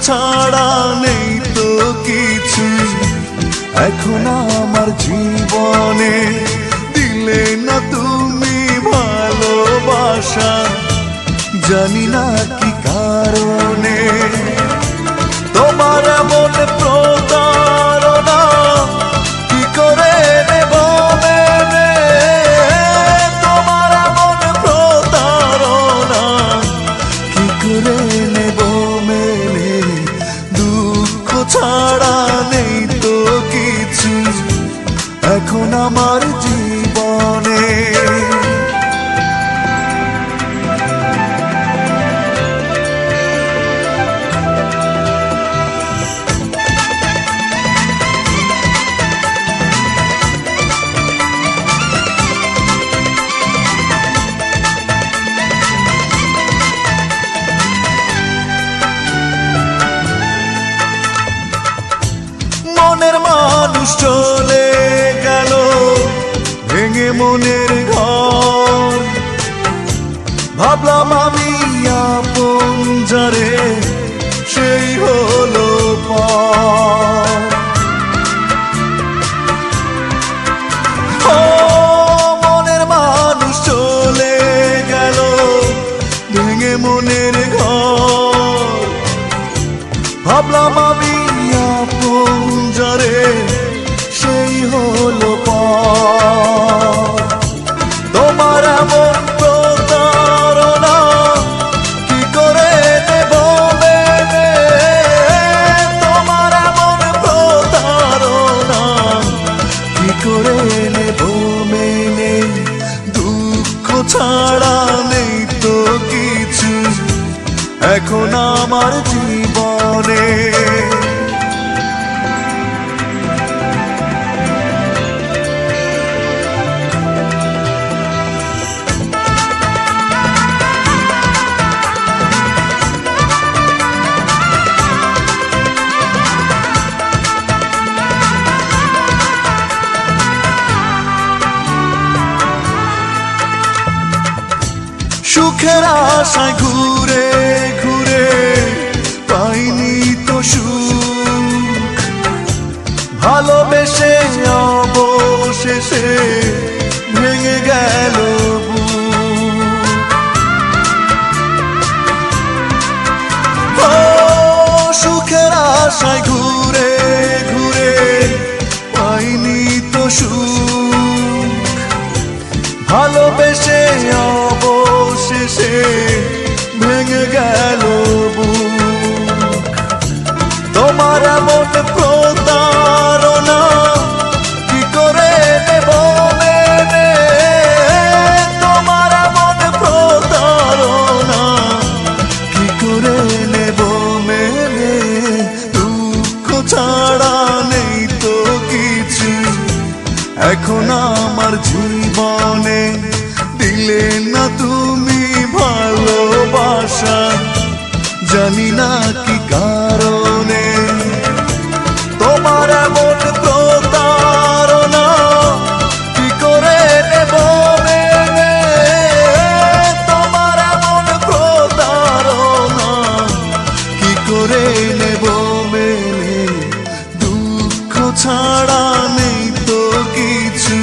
ছাড়া নেই তো কিছু এখন আমার জীবনে। দিলে না তুমি ভালোবাসা, জানি না কি কারণে। তোমার এমন প্রতারণা কি করে নেব মেনে, তোমার এমন প্রতারণা কি করে নেব মেনে। দুঃখ ছাড়া নেই তো কিছু এখন আমার জীবনে। মনের মানুষ চলে গেল ভেঙে মনের ঘর, ভাবলাম আমি আপন যারে সেই হলো পর। ও মনের মানুষ চলে গেল ভেঙে মনের ঘর, ভাবলাম আমি আপন যারে সেই হলো পর। তোমার এমন প্রতারণা কি করে নেব মেনে, তোমার এমন প্রতারণা কি করে নেব মেনে। দুঃখ ছাড়া নেই তো কিছু এখন আমার জীবনে। সুখের আশায় ঘুরে ঘুরে পাইনি তো সুখ, ভালোবেসে অবশেষে ভেঙে গেল বুক। ও সুখের আশায় ঘুরে ঘুরে পাইনি তো সুখ, ভালোবেসে অবশেষে ভেঙে গেল বুক। তোমার এমন প্রতারণা কি করে নেব মেনে, তোমার এমন প্রতারণা কি করে নেব মেনে। দুঃখ ছাড়া নেই তো কিছু এখন আমার জীবনে। দিলে না তুমি ভালোবাসা, জানি না কি কারণে। তোমার এমন প্রতারণা কি করে নেব মেনে, তোমার এমন প্রতারণা কি করে নেব মেনে। দুঃখ ছাড়া